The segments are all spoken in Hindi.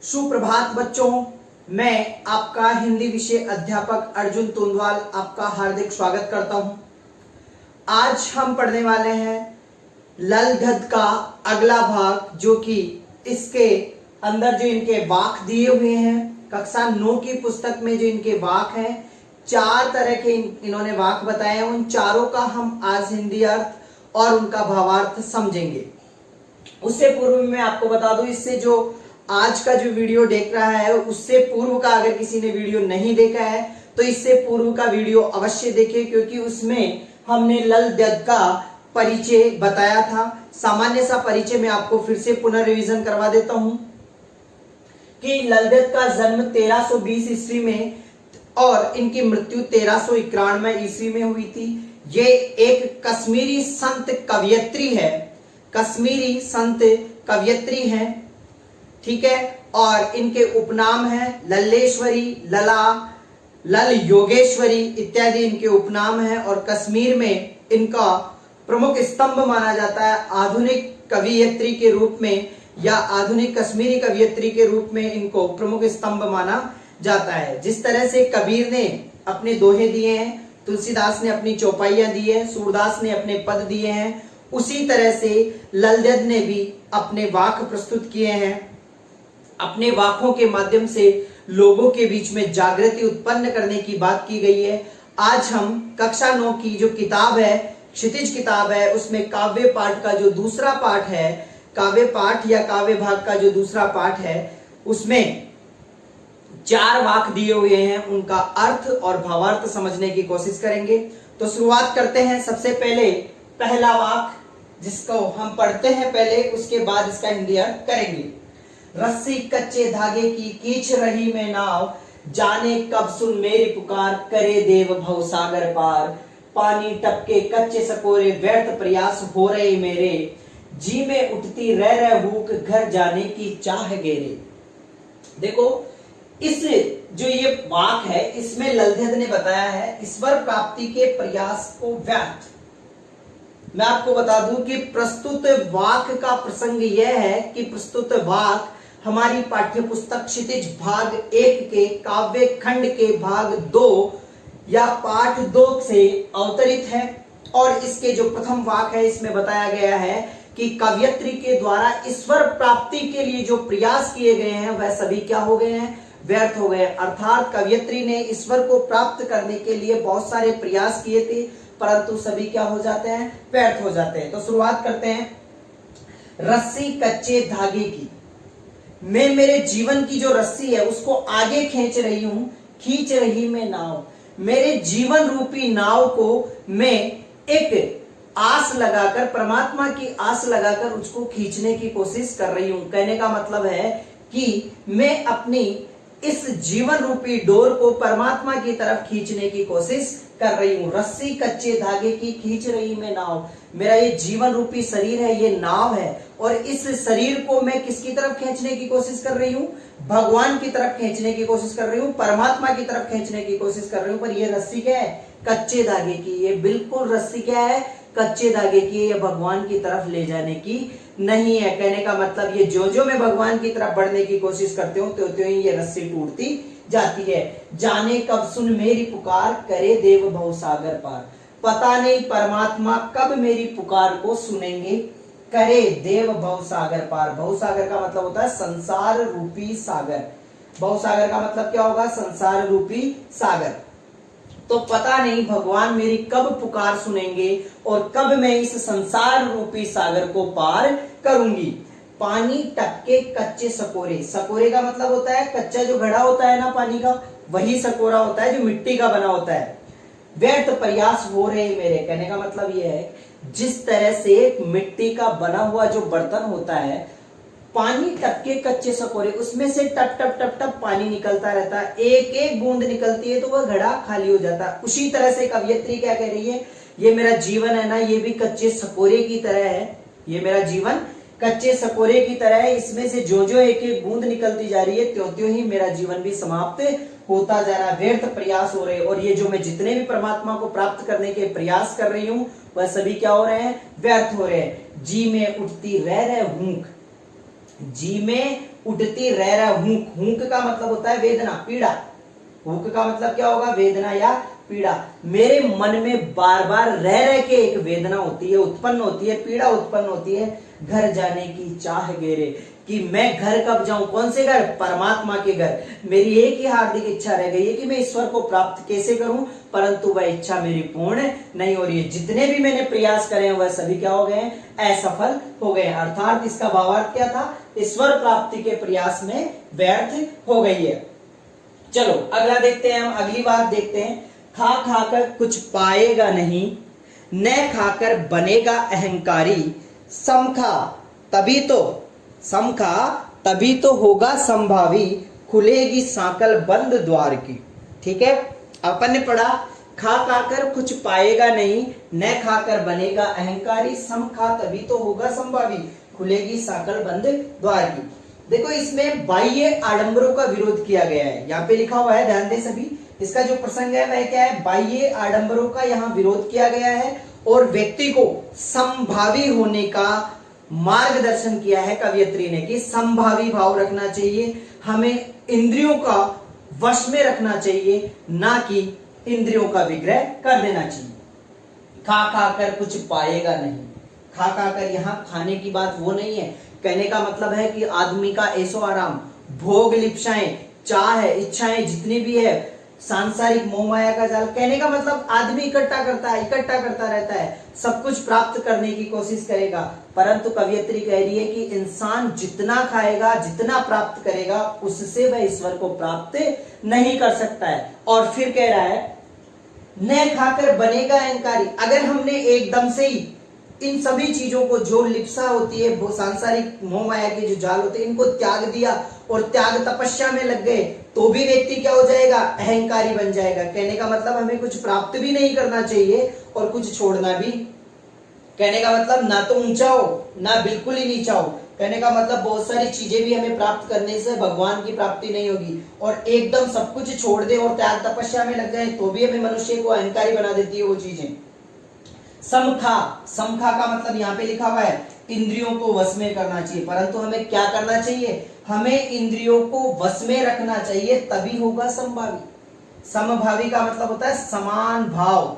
सुप्रभात बच्चों, मैं आपका हिंदी विषय अध्यापक अर्जुन तोंदवाल आपका हार्दिक स्वागत करता हूं। आज हम पढ़ने वाले हैं ललधद का अगला भाग, जो कि इसके अंदर जो इनके वाक दिए हुए हैं, कक्षा 9 की पुस्तक में जो इनके वाक हैं, 4 तरह के इन्होंने वाक बताए हैं। उन चारों का हम आज हिंदी अर्थ और उनका भावार्थ समझेंगे। उससे पूर्व मैं आपको बता दूं, इससे जो आज का जो वीडियो देख रहा है उससे पूर्व का अगर किसी ने वीडियो नहीं देखा है तो इससे पूर्व का वीडियो अवश्य देखें, क्योंकि उसमें हमने ललधद का परिचय बताया था। सामान्य सा परिचय मैं आपको फिर से पुनर्रिवीजन करवा देता हूं कि ललधद का जन्म 1320 ईस्वी में और इनकी मृत्यु 1391 ईस्वी में हुई थी। ये एक कश्मीरी संत कवयित्री है, कश्मीरी संत कवयित्री है, ठीक है। और इनके उपनाम हैं लल्लेश्वरी, लला, लल योगेश्वरी इत्यादि इनके उपनाम हैं। और कश्मीर में इनका प्रमुख स्तंभ माना जाता है आधुनिक कवयित्री के रूप में, या आधुनिक कश्मीरी कवयित्री के रूप में इनको प्रमुख स्तंभ माना जाता है। जिस तरह से कबीर ने अपने दोहे दिए हैं, तुलसीदास ने अपनी चौपाइयां दी है, सूरदास ने अपने पद दिए हैं, उसी तरह से ललधद ने भी अपने वाक प्रस्तुत किए हैं। अपने वाकों के माध्यम से लोगों के बीच में जागृति उत्पन्न करने की बात की गई है। आज हम कक्षा 9 की जो किताब है, क्षितिज किताब है, उसमें काव्य पाठ का जो दूसरा पाठ है, काव्य पाठ या काव्य भाग का जो दूसरा पाठ है, उसमें 4 वाक दिए हुए हैं। उनका अर्थ और भावार्थ समझने की कोशिश करेंगे। तो शुरुआत करते हैं। सबसे पहले पहला वाक, जिसको हम पढ़ते हैं पहले, उसके बाद इसका हिंदी अर्थ करेंगे। रस्सी कच्चे धागे की खींच रही मैं नाव, जाने कब सुन मेरी पुकार, करे देव भव सागर पार। पानी टपके कच्चे सकोरे, व्यर्थ प्रयास हो रहे मेरे, जी में उठती रह भूख, घर जाने की चाह गेरे। देखो, इस जो ये वाक है, इसमें ललधद ने बताया है ईश्वर प्राप्ति के प्रयास को व्यर्थ। मैं आपको बता दूं कि प्रस्तुत वाक का प्रसंग यह है कि प्रस्तुत वाक हमारी पाठ्य पुस्तक क्षितिज भाग 1 के काव्य खंड के भाग 2 या पाठ 2 से अवतरित है। और इसके जो प्रथम वाक है, इसमें बताया गया है कि कवयित्री के द्वारा ईश्वर प्राप्ति के लिए जो प्रयास किए गए हैं वह सभी क्या हो गए हैं, व्यर्थ हो गए। अर्थात कवयित्री ने ईश्वर को प्राप्त करने के लिए बहुत सारे प्रयास किए थे, परंतु सभी क्या हो जाते हैं, व्यर्थ हो जाते हैं। तो शुरुआत करते हैं। रस्सी कच्चे धागे की, मैं मेरे जीवन की जो रस्सी है उसको आगे खींच रही हूं, खींच रही मैं नाव। मेरे जीवन रूपी नाव को मैं एक आस लगाकर, परमात्मा की आस लगाकर उसको खींचने की कोशिश कर रही हूं। कहने का मतलब है कि मैं अपनी इस जीवन रूपी डोर को परमात्मा की तरफ खींचने की कोशिश कर रही हूं। रस्सी कच्चे धागे की खींच रही मैं नाव। मेरा ये जीवन रूपी शरीर है, ये नाव है, और इस शरीर को मैं किसकी तरफ खींचने की कोशिश कर रही हूं, भगवान की तरफ खींचने की कोशिश कर रही हूं, परमात्मा की तरफ खींचने की कोशिश कर रही हूं। पर ये रस्सी क्या है, कच्चे धागे की। ये बिल्कुल रस्सी क्या है, कच्चे धागे की। ये भगवान की तरफ ले जाने की नहीं है। कहने का मतलब ये जो मैं भगवान की तरफ बढ़ने की कोशिश करती हूँ, त्यों ही ये रस्सी टूटती जाती है। जाने कब सुन मेरी पुकार, करे देव भव सागर पार। पता नहीं परमात्मा कब मेरी पुकार को सुनेंगे, करे देव भव सागर पार। भव सागर का मतलब होता है संसार रूपी सागर। भव सागर का मतलब क्या होगा, संसार रूपी सागर। तो पता नहीं भगवान मेरी कब पुकार सुनेंगे और कब मैं इस संसार रूपी सागर को पार करूंगी। पानी टपके कच्चे सकोरे, सकोरे का मतलब होता है कच्चा जो घड़ा होता है ना पानी का, वही सकोरा होता है जो मिट्टी का बना होता है। व्यर्थ प्रयास हो रहे मेरे, कहने का मतलब यह है जिस तरह से मिट्टी का बना हुआ जो बर्तन होता है, पानी टपके कच्चे सकोरे, उसमें से टप टप टप टप पानी निकलता रहता है, एक एक बूंद निकलती है तो वह घड़ा खाली हो जाता है। उसी तरह से कवयित्री क्या कह रही है, ये मेरा जीवन है ना, ये भी कच्चे सकोरे की तरह है। ये मेरा जीवन कच्चे सकोरे की तरह है, इसमें से जो एक एक बूंद निकलती जा रही है, त्यों ही मेरा जीवन भी समाप्त होता जा रहा है। व्यर्थ प्रयास हो रहे, और ये जो मैं जितने भी परमात्मा को प्राप्त करने के प्रयास कर रही हूं वह सभी क्या हो रहे हैं, व्यर्थ हो रहे हैं। जी में उठती रह भूख, जी में उठती रह रहा हूक, हूक का मतलब होता है वेदना, पीड़ा। हूक का मतलब क्या होगा? वेदना या पीड़ा। मेरे मन में बार बार रह के एक वेदना होती है, उत्पन्न होती है, पीड़ा उत्पन्न होती है। घर जाने की चाह गेरे, कि मैं घर कब जाऊं? कौन से घर? परमात्मा के घर। मेरी एक ही हार्दिक इच्छा रह गई है कि मैं ईश्वर को प्राप्त कैसे करूं, परंतु वह इच्छा मेरी पूर्ण नहीं हो रही है। जितने भी मैंने प्रयास करे हैं वह सभी क्या हो गए हैं? असफल हो गए हैं। अर्थात इसका भावार्थ क्या था? ईश्वर प्राप्ति के प्रयास में व्यर्थ हो गई है। चलो अगला देखते हैं, हम अगली बात देखते हैं। खा खाकर कुछ पाएगा नहीं, न खाकर बनेगा अहंकारी, समखा तभी तो होगा संभावी, खुलेगी सांकल बंद द्वार की। ठीक है, अपन ने पढ़ा खा खाकर कुछ पाएगा नहीं, न खाकर बनेगा अहंकारी, समखा तभी तो होगा संभावी, खुलेगी सांकल बंद द्वार की। देखो इसमें बाह्य आडंबरों का विरोध किया गया है, यहाँ पे लिखा हुआ है, ध्यान दें सभी। इसका जो प्रसंग है वह क्या है? बाह्य आडंबरों का यहाँ विरोध किया गया है और व्यक्ति को संभावी होने का मार्गदर्शन किया है कवियत्री ने, कि संभावी भाव रखना चाहिए, हमें इंद्रियों का वश में रखना चाहिए, ना कि इंद्रियों का विग्रह कर देना चाहिए। खा खाकर कुछ पाएगा नहीं, खा खाकर यहाँ खाने की बात वो नहीं है। कहने का मतलब है कि आदमी का ऐशो आराम, भोग लिप्साएं, चाह है, इच्छाएं जितनी भी है, सांसारिक मोह माया का जाल, कहने का मतलब आदमी इकट्ठा करता रहता है, सब कुछ प्राप्त करने की कोशिश करेगा। परंतु कवियत्री कह रही है कि इंसान जितना खाएगा, जितना प्राप्त करेगा, उससे वह ईश्वर को प्राप्त नहीं कर सकता है। और फिर कह रहा है न खाकर बनेगा अहंकारी। अगर हमने एकदम से ही इन सभी चीजों को, जो लिप्सा होती है, वो सांसारिक मोह माया के जो जाल होते हैं, इनको त्याग दिया और त्याग तपस्या में लग गए, तो भी व्यक्ति क्या हो जाएगा? अहंकारी बन जाएगा। कहने का मतलब हमें कुछ प्राप्त भी नहीं करना चाहिए और कुछ छोड़ना भी। कहने का मतलब ना तो ऊंचा हो, ना बिल्कुल ही नीचा हो। कहने का मतलब बहुत सारी चीजें भी हमें प्राप्त करने से भगवान की प्राप्ति नहीं होगी, और एकदम सब कुछ छोड़ दे और त्याग तपस्या में लग जाए तो भी हमें मनुष्य को अहंकारी बना देती है वो चीजें। समखा का मतलब यहाँ पे लिखा हुआ है इंद्रियों को वश में करना चाहिए, परंतु हमें क्या करना चाहिए? हमें इंद्रियों को वश में रखना चाहिए, तभी होगा समभावी। समभावी का मतलब होता है समान भाव।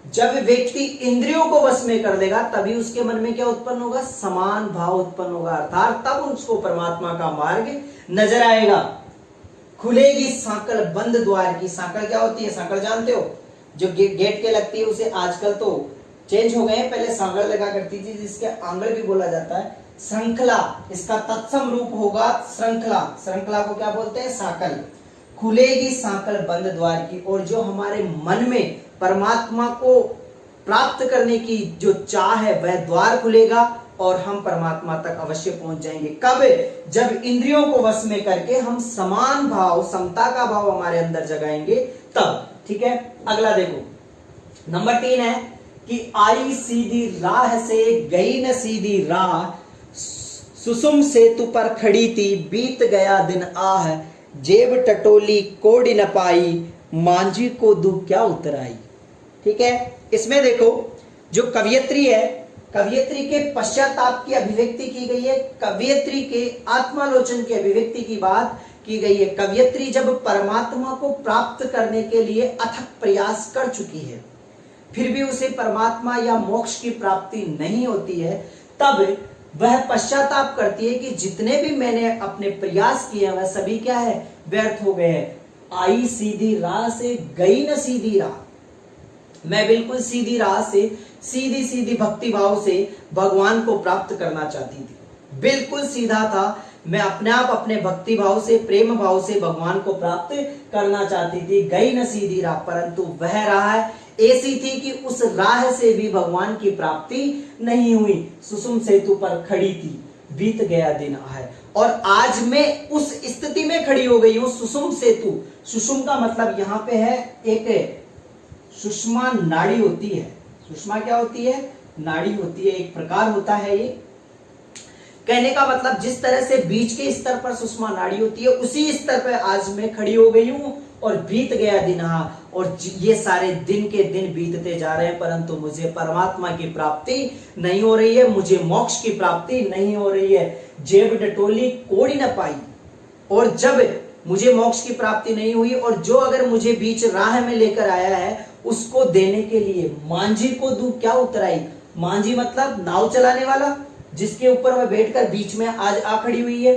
जब व्यक्ति इंद्रियों को वश में कर लेगा, तभी उसके मन में क्या उत्पन्न होगा? समान भाव उत्पन्न होगा, अर्थात तब उसको परमात्मा का मार्ग नजर आएगा। खुलेगी सांकल बंद द्वार की। सांकल क्या होती है? सांकल जानते हो, जो गेट के लगती है, उसे आजकल तो चेंज हो गए हैं, पहले सांगड़ लगा करती थी, जिसके आंगड़ भी बोला जाता है। श्रृंखला, इसका तत्सम रूप होगा श्रृंखला। श्रृंखला को क्या बोलते हैं? सांकल। खुलेगी सांकल बंद द्वार की। और जो हमारे मन में परमात्मा को प्राप्त करने की जो चाह है, वह द्वार खुलेगा और हम परमात्मा तक अवश्य पहुंच जाएंगे। कब? जब इंद्रियों को वश में करके हम समान भाव, समता का भाव हमारे अंदर जगाएंगे, तब। ठीक है, अगला देखो, नंबर 3 है कि आई सीधी राह से गई न सीधी राह, सुसुम सेतु पर खड़ी थी बीत गया दिन आह, जेब टटोली कोड़ी न पाई, मांझी को दू क्या उतराई। ठीक है, इसमें देखो जो कवियत्री है, कवियत्री के पश्चाताप की अभिव्यक्ति की गई है, कवियत्री के आत्मालोचन की अभिव्यक्ति की बात की गई है। कवियत्री जब परमात्मा को प्राप्त करने के लिए अथक प्रयास कर चुकी है, फिर भी उसे परमात्मा या मोक्ष की प्राप्ति नहीं होती है, तब वह पश्चाताप करती है कि जितने भी मैंने अपने प्रयास किए वह सभी क्या है? व्यर्थ हो गए हैं। आई सीधी राह से गई न सीधी राह। मैं बिल्कुल सीधी राह से, सीधी सीधी भक्ति भाव से भगवान को प्राप्त करना चाहती थी, बिल्कुल सीधा था। मैं अपने आप अपने भक्ति भाव से, प्रेम भाव से भगवान को प्राप्त करना चाहती थी। गई न सीधी राह, परंतु वह राह ऐसी थी कि उस राह से भी भगवान की प्राप्ति नहीं हुई। सुसुम सेतु पर खड़ी थी, बीत गया दिन है, और आज मैं उस स्थिति में खड़ी हो गई हूं। सुसुम सेतु, सुषुम का मतलब यहां पे है एक सुषमा नाड़ी होती है। सुषमा क्या होती है? नाड़ी होती है, एक प्रकार होता है ये, कहने का मतलब जिस तरह से बीच के स्तर पर सुषमा नाड़ी होती है, उसी स्तर पर आज मैं खड़ी हो गई हूं और बीत गया दिन। और ये सारे दिन के दिन बीतते जा रहे हैं, परंतु मुझे परमात्मा की प्राप्ति नहीं हो रही है, मुझे मोक्ष की प्राप्ति नहीं हो रही है। जेब डटोली कोड़ी न पाई। और जब मुझे मोक्ष की प्राप्ति नहीं हुई, और जो अगर मुझे बीच राह में लेकर आया है उसको देने के लिए मांझी को दूं क्या उतराई। मांझी मतलब नाव चलाने वाला, जिसके ऊपर वह बैठकर बीच में आज आ खड़ी हुई है।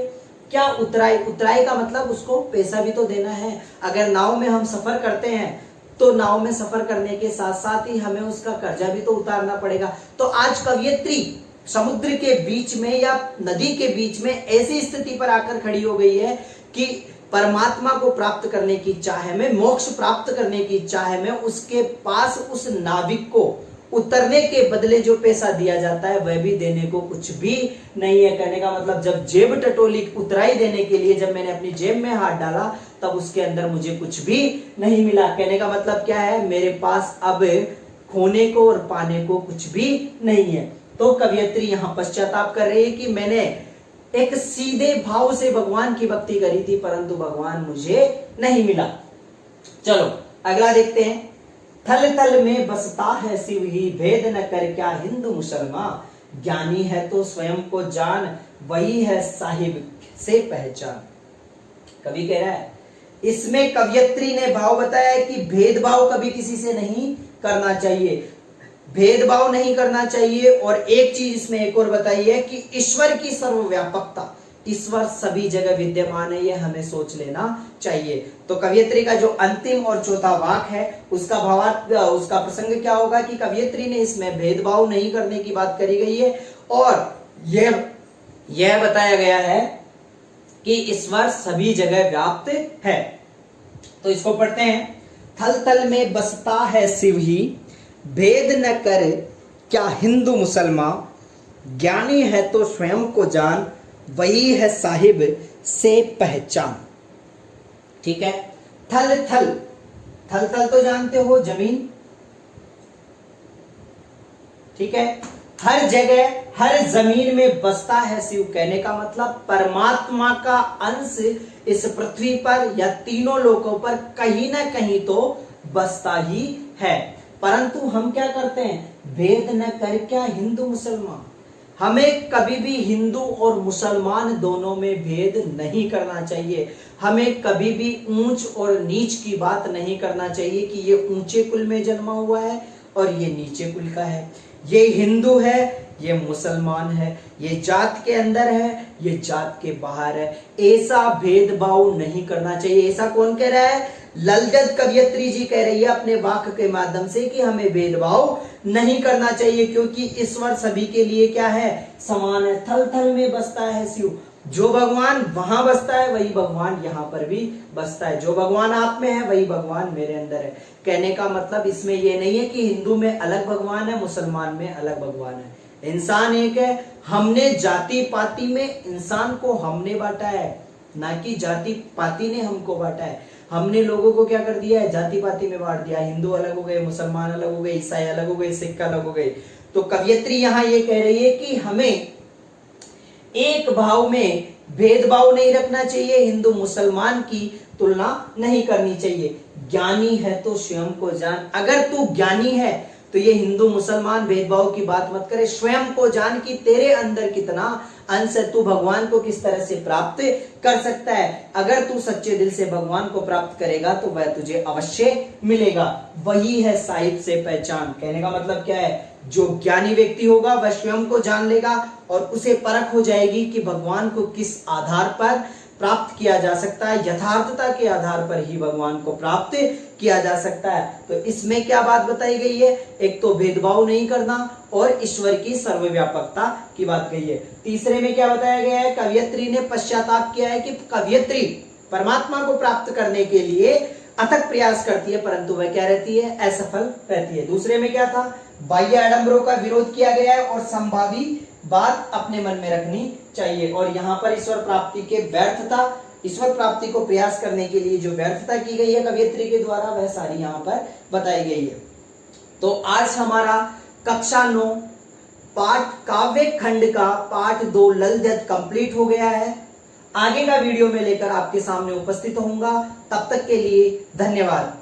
क्या उतराई, उतराई का मतलब उसको पैसा भी तो देना है। अगर नाव में हम सफर करते हैं तो नाव में सफर करने के साथ साथ ही हमें उसका कर्जा भी तो उतारना पड़ेगा। तो आज कवयित्री समुद्र के बीच में या नदी के बीच में ऐसी स्थिति पर आकर खड़ी हो गई है कि परमात्मा को प्राप्त करने की चाह में, मोक्ष प्राप्त करने की चाह में उसके पास उस नाविक को उतरने के बदले जो पैसा दिया जाता है वह भी देने को कुछ भी नहीं है। कहने का मतलब जब जेब टटोली उतराई देने के लिए जब मैंने अपनी जेब में हाथ डाला तब उसके अंदर मुझे कुछ भी नहीं मिला। कहने का मतलब क्या है, मेरे पास अब खोने को और पाने को कुछ भी नहीं है। तो कवयित्री यहां पश्चाताप कर रही है कि मैंने एक सीधे भाव से भगवान की भक्ति करी थी, परंतु भगवान मुझे नहीं मिला। चलो अगला देखते हैं। थल थल में बसता है शिव ही, भेद न कर क्या हिंदू मुसलमान। ज्ञानी है तो स्वयं को जान, वही है साहिब से पहचान। कवि कह रहा है, इसमें कवयित्री ने भाव बताया है कि भेदभाव कभी किसी से नहीं करना चाहिए, भेदभाव नहीं करना चाहिए। और एक चीज इसमें एक और बताई है कि ईश्वर की सर्वव्यापकता, ईश्वर सभी जगह विद्यमान है, ये हमें सोच लेना चाहिए। तो कवयित्री का जो अंतिम और चौथा वाक है उसका भावार्थ, उसका प्रसंग क्या होगा कि कवयित्री ने इसमें भेदभाव नहीं करने की बात करी गई है और यह बताया गया है कि ईश्वर सभी जगह व्याप्त है। तो इसको पढ़ते हैं। थल थल में बसता है शिव ही, भेद न कर क्या हिंदू मुसलमान। ज्ञानी है तो स्वयं को जान, वही है साहिब से पहचान। ठीक है। थल थल, थल थल तो जानते हो जमीन, ठीक है। हर जगह हर जमीन में बसता है शिव, कहने का मतलब परमात्मा का अंश इस पृथ्वी पर या तीनों लोकों पर कहीं ना कहीं तो बसता ही है। परंतु हम क्या करते हैं, भेद न कर क्या हिंदू मुसलमान। हमें कभी भी हिंदू और मुसलमान दोनों में भेद नहीं करना चाहिए। हमें कभी भी ऊंच और नीच की बात नहीं करना चाहिए कि ये ऊंचे कुल में जन्मा हुआ है और ये नीचे कुल का है, ये हिंदू है ये मुसलमान है, ये जात के अंदर है ये जात के बाहर है। ऐसा भेदभाव नहीं करना चाहिए। ऐसा कौन कह रहा है, ललजद कवयित्री जी कह रही है अपने वाक्य के माध्यम से कि हमें भेदभाव नहीं करना चाहिए, क्योंकि ईश्वर सभी के लिए क्या है, समान है। थल थल में बसता है शिव, जो भगवान वहां बसता है वही भगवान यहाँ पर भी बसता है। जो भगवान आप में है वही भगवान मेरे अंदर है। कहने का मतलब इसमें यह नहीं है कि हिंदू में अलग भगवान है, मुसलमान में अलग भगवान है। इंसान एक है। हमने जाति पाति में इंसान को हमने बांटा है, ना कि जाति पाति ने हमको बांटा है। हमने लोगों को क्या कर दिया है, जाति पाति में बांट दिया। हिंदू अलग हो गए, मुसलमान अलग हो गए, ईसाई अलग हो गए, सिख अलग हो गए। तो कवयित्री यहाँ ये कह रही है कि हमें एक भाव में भेदभाव नहीं रखना चाहिए, हिंदू मुसलमान की तुलना नहीं करनी चाहिए। ज्ञानी है तो स्वयं को जान। अगर तू ज्ञानी है तो ये हिंदू मुसलमान भेदभाव की बात मत करे, स्वयं को जान कि तेरे अंदर कितना अंश है, तू भगवान को किस तरह से प्राप्त कर सकता है। अगर तू सच्चे दिल से भगवान को प्राप्त करेगा तो वह तुझे अवश्य मिलेगा। वही है साहिब से पहचान। कहने का मतलब क्या है, जो ज्ञानी व्यक्ति होगा वह स्वयं को जान लेगा और उसे परख हो जाएगी कि भगवान को किस आधार पर प्राप्त किया जा सकता है। यथार्थता के आधार पर ही भगवान को प्राप्त किया जा सकता है। तो इसमें क्या बात बताई गई है, एक तो भेदभाव नहीं करना और ईश्वर की सर्वव्यापकता की बात कही है। तीसरे में क्या बताया गया है, कवयित्री ने पश्चाताप किया है कि कवयित्री परमात्मा को प्राप्त करने के लिए अथक प्रयास करती है, परंतु वह क्या रहती है, असफल रहती है। दूसरे में क्या था, बाह्य आडंबरों का विरोध किया गया है और संभावी बात अपने मन में रखनी चाहिए। और यहाँ पर ईश्वर प्राप्ति के व्यर्थता, ईश्वर प्राप्ति को प्रयास करने के लिए जो व्यर्थता की गई है कवयित्री के द्वारा, वह सारी यहाँ पर बताई गई है। तो आज हमारा कक्षा 9 पाठ काव्य खंड का पाठ 2 ललगद कंप्लीट हो गया है। आगे का वीडियो में लेकर आपके सामने उपस्थित होऊंगा। तब तक के लिए धन्यवाद।